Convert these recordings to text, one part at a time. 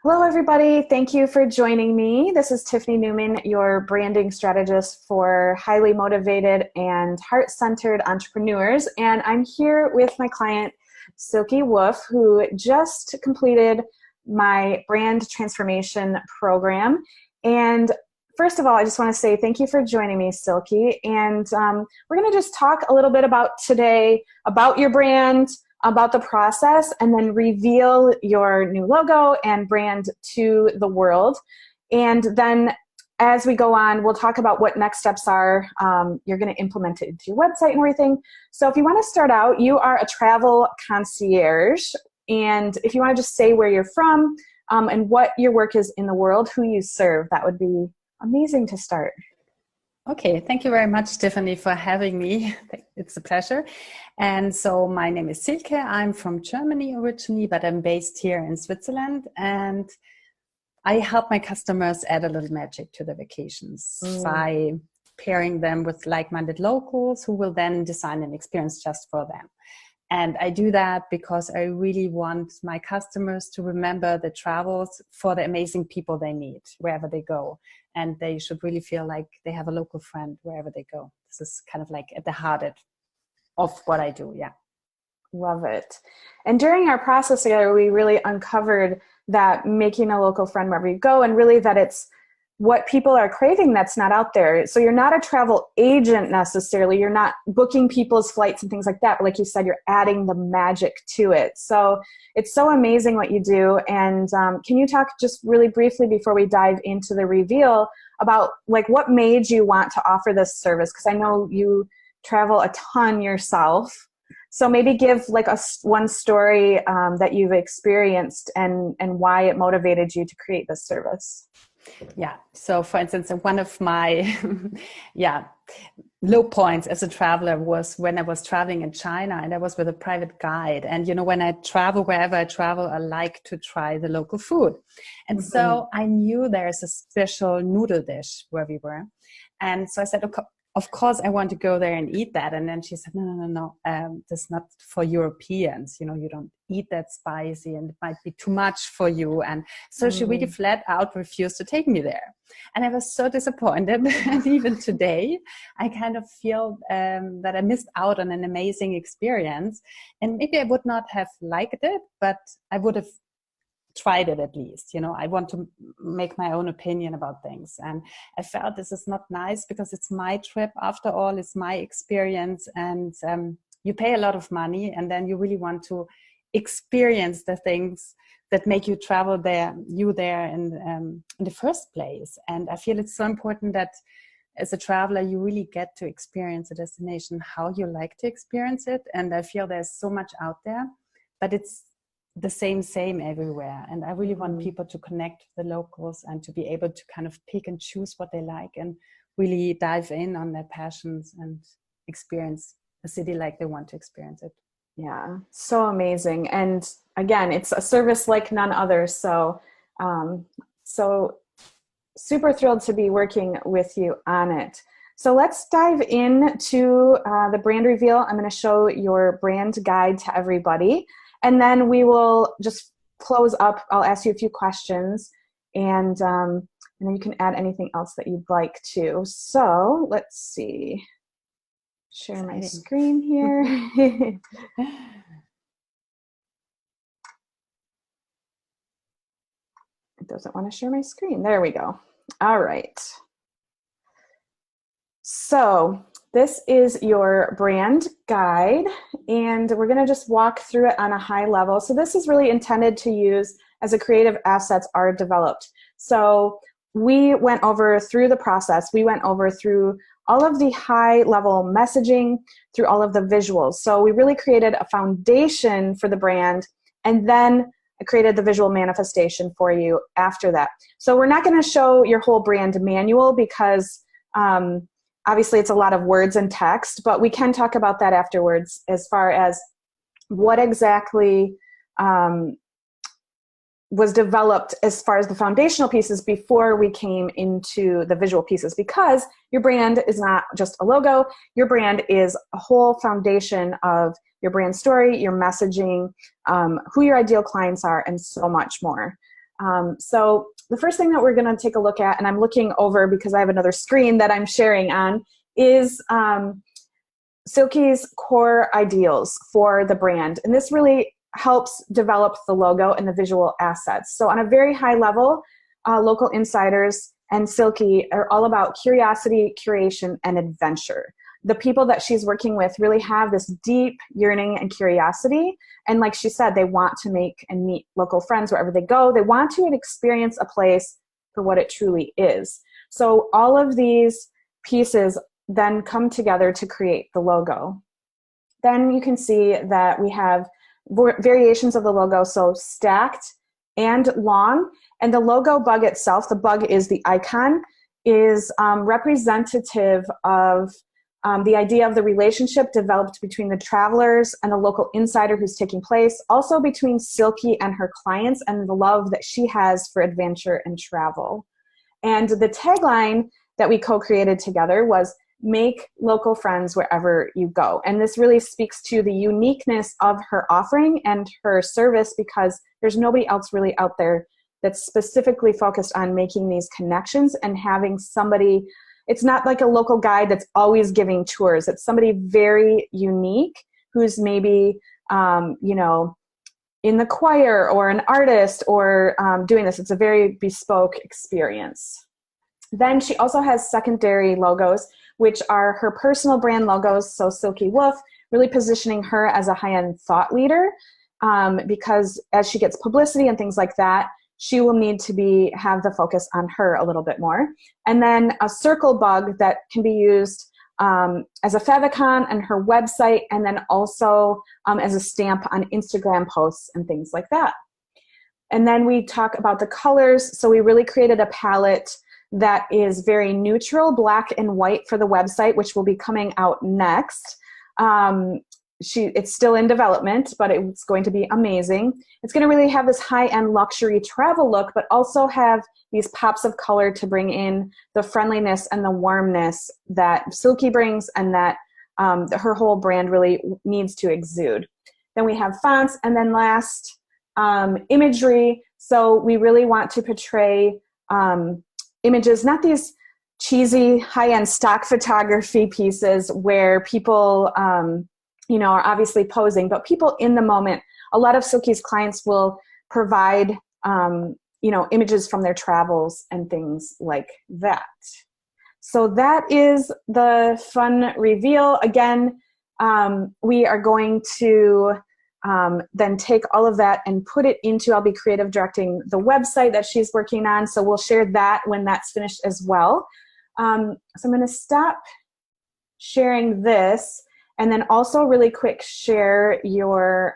Hello, everybody. Thank you for joining me. This is Tiffany Newman, your branding strategist for highly motivated and heart-centered entrepreneurs. And I'm here with my client, Silke Wolf, who just completed my brand transformation program. And first of all, I just want to say thank you for joining me, Silke. And we're going to just talk a little bit about today, about your brand, about the process, and then reveal your new logo and brand to the world. And then as we go on, we'll talk about what next steps are. You're going to implement it into your website and everything. So if you want to start out, you are a travel concierge. And if you want to just say where you're from and what your work is in the world, who you serve, that would be amazing to start. Okay, thank you very much, Tiffany, for having me. It's a pleasure. And so my name is Silke. I'm from Germany originally, but I'm based here in Switzerland. And I help my customers add a little magic to their vacations by pairing them with like-minded locals who will then design an experience just for them. And I do that because I really want my customers to remember the travels for the amazing people they meet wherever they go. And they should really feel like they have a local friend wherever they go. This is kind of like at the heart of what I do, yeah. Love it. And during our process together, we really uncovered that making a local friend wherever you go, and really that it's what people are craving that's not out there. So you're not a travel agent necessarily. You're not booking people's flights and things like that. But like you said, you're adding the magic to it. So it's so amazing what you do. And can you talk just really briefly before we dive into the reveal about like what made you want to offer this service? Because I know you travel a ton yourself. So maybe give like one story that you've experienced and why it motivated you to create this service. Yeah. So for instance, one of my low points as a traveler was when I was traveling in China and I was with a private guide. And, you know, when I travel, wherever I travel, I like to try the local food. And so I knew there's a special noodle dish where we were. And so I said, okay, of course, I want to go there and eat that. And then she said, no, that's not for Europeans. You know, you don't eat that spicy and it might be too much for you. And so she really flat out refused to take me there. And I was so disappointed. And even today, I kind of feel that I missed out on an amazing experience. And maybe I would not have liked it, but I would have tried it at least. You know, I want to make my own opinion about things. And I felt this is not nice because it's my trip after all, it's my experience. And you pay a lot of money and then you really want to experience the things that make you travel there in the first place. And I feel it's so important that as a traveler, you really get to experience a destination, how you like to experience it. And I feel there's so much out there, but it's the same everywhere. And I really want people to connect with the locals and to be able to kind of pick and choose what they like and really dive in on their passions and experience a city like they want to experience it. Yeah, so amazing. And again, it's a service like none other. So, so super thrilled to be working with you on it. So let's dive into the brand reveal. I'm going to show your brand guide to everybody. And then we will just close up. I'll ask you a few questions and then you can add anything else that you'd like to. So let's see. Share my screen here. It doesn't want to share my screen. There we go. All right. So this is your brand guide, and we're going to just walk through it on a high level. So this is really intended to use as a creative assets are developed. So we went over through the process. We went over through all of the high level messaging, through all of the visuals. So we really created a foundation for the brand, and then I created the visual manifestation for you after that. So we're not going to show your whole brand manual because obviously it's a lot of words and text, but we can talk about that afterwards as far as what exactly was developed as far as the foundational pieces before we came into the visual pieces, because your brand is not just a logo. Your brand is a whole foundation of your brand story, your messaging, who your ideal clients are, and so much more. So the first thing that we're going to take a look at, and I'm looking over because I have another screen that I'm sharing on, is Silke's core ideals for the brand. And this really helps develop the logo and the visual assets. So on a very high level, Local Insiders and Silke are all about curiosity, curation, and adventure. The people that she's working with really have this deep yearning and curiosity. And like she said, they want to make and meet local friends wherever they go. They want to experience a place for what it truly is. So all of these pieces then come together to create the logo. Then you can see that we have variations of the logo, so stacked and long. And the logo bug itself, the bug is the icon, is representative of the idea of the relationship developed between the travelers and the local insider who's taking place, also between Silke and her clients and the love that she has for adventure and travel. And the tagline that we co-created together was "Make local friends wherever you go." And this really speaks to the uniqueness of her offering and her service, because there's nobody else really out there that's specifically focused on making these connections and having somebody. It's not like a local guide that's always giving tours. It's somebody very unique who's maybe, in the choir or an artist or doing this. It's a very bespoke experience. Then she also has secondary logos, which are her personal brand logos. So Silke Wolf, really positioning her as a high-end thought leader, because as she gets publicity and things like that, she will need to have the focus on her a little bit more. And then a circle bug that can be used as a favicon on her website, and then also as a stamp on Instagram posts and things like that. And then we talk about the colors. So we really created a palette that is very neutral, black and white for the website, which will be coming out next. It's still in development, but it's going to be amazing. It's going to really have this high-end luxury travel look, but also have these pops of color to bring in the friendliness and the warmness that Silke brings and that her whole brand really needs to exude. Then we have fonts, and then last, imagery. So we really want to portray images, not these cheesy high-end stock photography pieces where people are obviously posing, but people in the moment. A lot of Silke's clients will provide images from their travels and things like that. So that is the fun reveal. Again, we are going to then take all of that and put it into, I'll be creative directing the website that she's working on. So we'll share that when that's finished as well. So I'm going to stop sharing this, and then also really quick share your,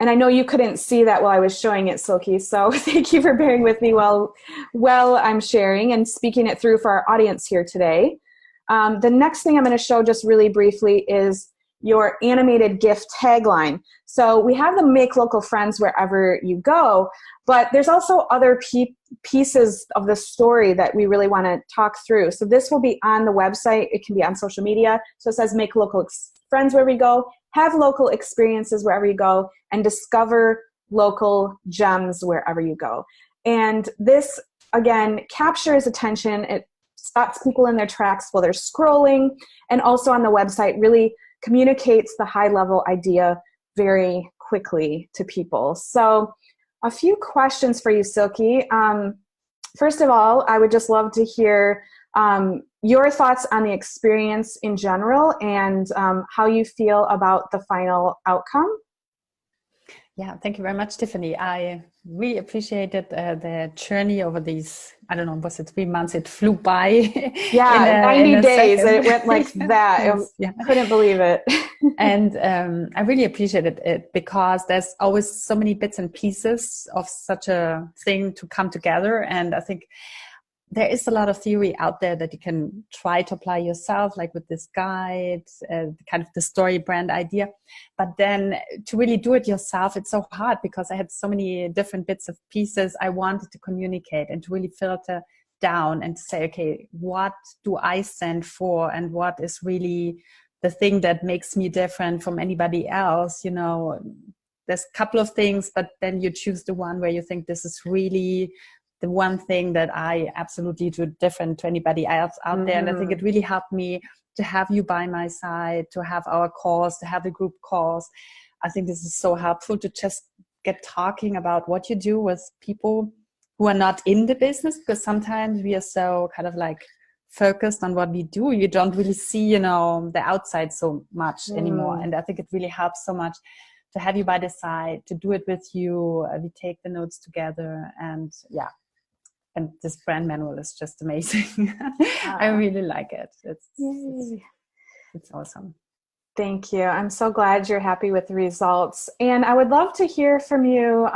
and I know you couldn't see that while I was showing it, Silke, so thank you for bearing with me while I'm sharing and speaking it through for our audience here today. The next thing I'm going to show just really briefly is your animated GIF tagline. So we have the "Make local friends wherever you go," but there's also other pieces of the story that we really want to talk through. So this will be on the website. It can be on social media. So it says "Make local friends wherever you go," have local experiences wherever you go, and discover local gems wherever you go. And this, again, captures attention. It stops people in their tracks while they're scrolling, and also on the website really communicates the high-level idea very quickly to people. So a few questions for you, Silke. First of all, I would just love to hear your thoughts on the experience in general and how you feel about the final outcome. Yeah, thank you very much, Tiffany. I really appreciated the journey over these, I don't know, was it 3 months? It flew by. Yeah, 90 days. Second. It went like that. Yes, yeah. Couldn't believe it. And I really appreciated it because there's always so many bits and pieces of such a thing to come together. And I think there is a lot of theory out there that you can try to apply yourself, like with this guide, kind of the story brand idea. But then to really do it yourself, it's so hard because I had so many different bits of pieces I wanted to communicate and to really filter down and to say, okay, what do I stand for and what is really the thing that makes me different from anybody else, there's a couple of things, but then you choose the one where you think this is really the one thing that I absolutely do different to anybody else out there. And I think it really helped me to have you by my side, to have our calls, to have the group calls. I think this is so helpful to just get talking about what you do with people who are not in the business, because sometimes we are so kind of like focused on what we do. You don't really see, you know, the outside so much anymore. And I think it really helps so much to have you by the side, to do it with you. We take the notes together, and yeah. And this brand manual is just amazing. I really like it. It's awesome. Thank you. I'm so glad you're happy with the results. And I would love to hear from you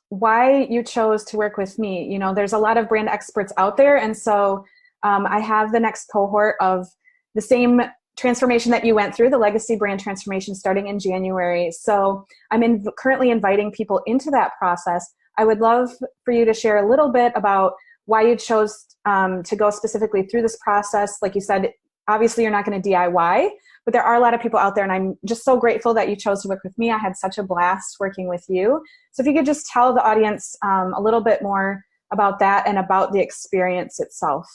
why you chose to work with me. You know, there's a lot of brand experts out there. And so I have the next cohort of the same transformation that you went through, the legacy brand transformation, starting in January. So I'm currently inviting people into that process. I would love for you to share a little bit about why you chose to go specifically through this process. Like you said, obviously you're not going to DIY, but there are a lot of people out there, and I'm just so grateful that you chose to work with me. I had such a blast working with you. So if you could just tell the audience a little bit more about that and about the experience itself.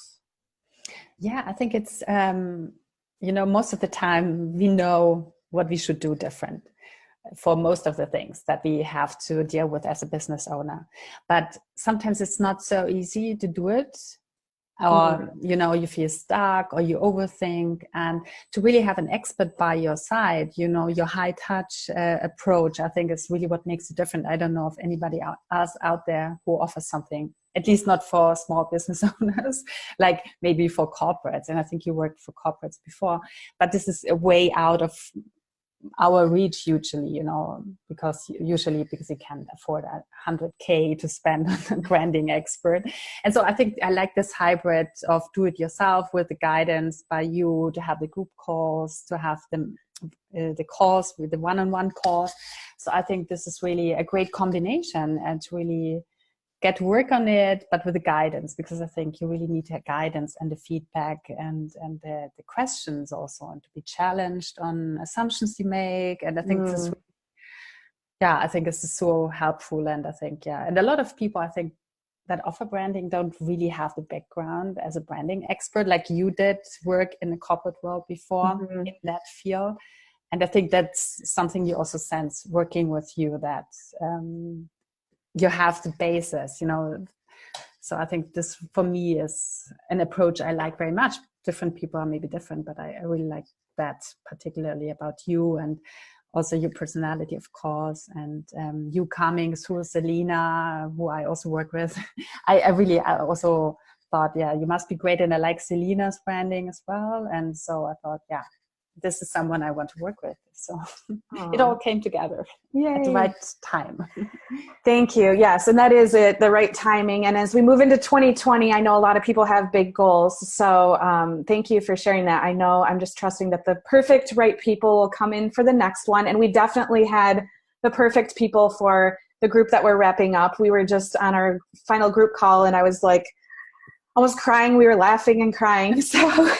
Yeah, I think it's, you know, most of the time we know what we should do different for most of the things that we have to deal with as a business owner. But sometimes it's not so easy to do it, or, you know, you feel stuck or you overthink. And to really have an expert by your side, you know, your high touch approach, I think is really what makes it different. I don't know if anybody else out there who offers something, at least not for small business owners, like maybe for corporates. And I think you worked for corporates before, but this is a way out of our reach usually, you know, because you can't afford 100K to spend on a branding expert. And so I think I like this hybrid of do it yourself with the guidance by you, to have the group calls, to have the calls with the one-on-one calls. So I think this is really a great combination, and to really get to work on it, but with the guidance, because I think you really need the guidance and the feedback and the questions also, and to be challenged on assumptions you make. And I think this is, I think this is so helpful. And I think, and a lot of people, I think, that offer branding don't really have the background as a branding expert, like you did work in the corporate world before in that field. And I think that's something you also sense working with you, that you have the basis, you know. So I think this for me is an approach I like very much. Different people are maybe different, but I really like that, particularly about you, and also your personality, of course, and you coming through Selena, who I also work with. I also thought, you must be great. And I like Selena's branding as well. And so I thought, this is someone I want to work with. So it all came together at the right time. Thank you. Yes. And that is it, the right timing. And as we move into 2020, I know a lot of people have big goals. So thank you for sharing that. I know I'm just trusting that the perfect right people will come in for the next one. And we definitely had the perfect people for the group that we're wrapping up. We were just on our final group call, and I was like, almost crying. We were laughing and crying. So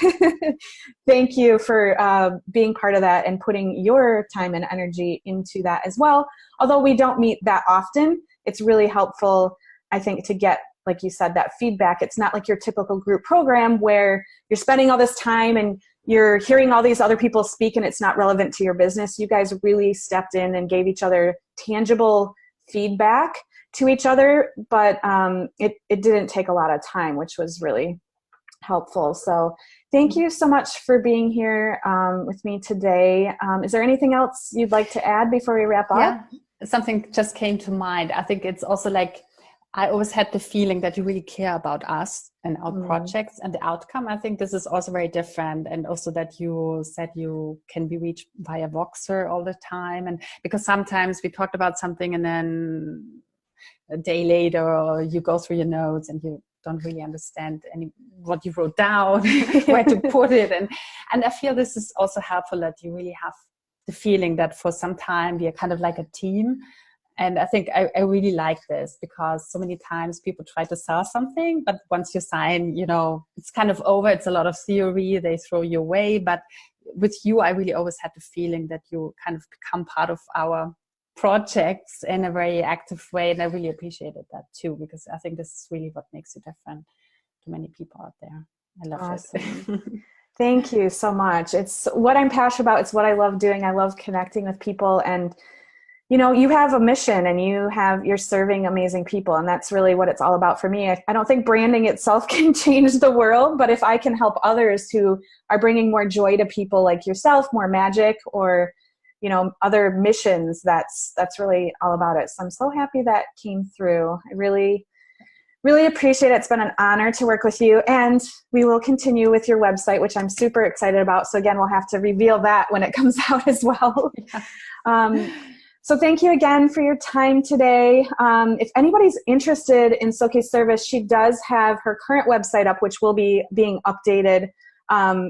thank you for being part of that and putting your time and energy into that as well. Although we don't meet that often, it's really helpful, I think, to get, like you said, that feedback. It's not like your typical group program where you're spending all this time and you're hearing all these other people speak and it's not relevant to your business. You guys really stepped in and gave each other tangible feedback to each other, but it didn't take a lot of time, which was really helpful. So thank you so much for being here with me today. Is there anything else you'd like to add before we wrap up? Yeah, something just came to mind. I think it's also like, I always had the feeling that you really care about us and our projects and the outcome. I think this is also very different. And also that you said you can be reached via Voxer all the time. And because sometimes we talked about something and then a day later, or you go through your notes and you don't really understand what you wrote down, where to put it. And I feel this is also helpful, that you really have the feeling that for some time we are kind of like a team. And I think I really like this, because so many times people try to sell something, but once you sign, you know, it's kind of over. It's a lot of theory. They throw you away. But with you, I really always had the feeling that you kind of become part of our projects in a very active way. And I really appreciated that too, because I think this is really what makes you different to many people out there. I love Awesome. it. Thank you so much. It's what I'm passionate about. It's what I love doing. I love connecting with people, and you have a mission, and you're serving amazing people, and that's really what it's all about for me. I don't think branding itself can change the world, but if I can help others who are bringing more joy to people like yourself, more magic, or other missions, that's really all about it. So I'm so happy that came through. I really appreciate it. It's been an honor to work with you, and we will continue with your website, which I'm super excited about. So again, we'll have to reveal that when it comes out as well. Yeah. So thank you again for your time today. If anybody's interested in Silke's service, she does have her current website up, which will be being updated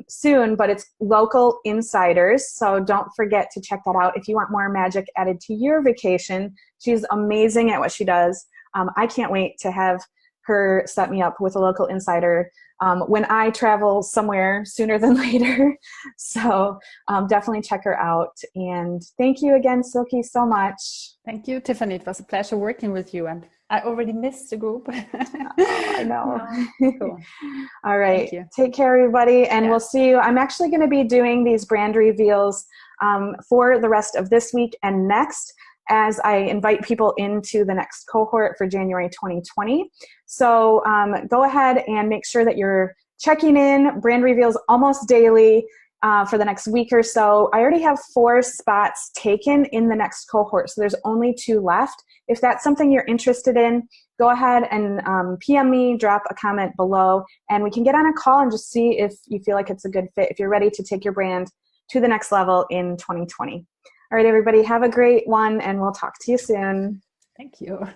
soon, but it's Local Insiders. So don't forget to check that out if you want more magic added to your vacation. She's amazing at what she does. I can't wait to have her set me up with a local insider when I travel somewhere sooner than later. So definitely check her out. And thank you again, Silke, so much. Thank you, Tiffany. It was a pleasure working with you. And I already missed the group. I know. Cool. All right. Take care, everybody. And we'll see you. I'm actually going to be doing these brand reveals for the rest of this week and next, as I invite people into the next cohort for January 2020. So go ahead and make sure that you're checking in brand reveals almost daily for the next week or so. I already have 4 spots taken in the next cohort, so there's only 2 left. If that's something you're interested in, go ahead and PM me, drop a comment below, and we can get on a call and just see if you feel like it's a good fit, if you're ready to take your brand to the next level in 2020. All right, everybody, have a great one, and we'll talk to you soon. Thank you.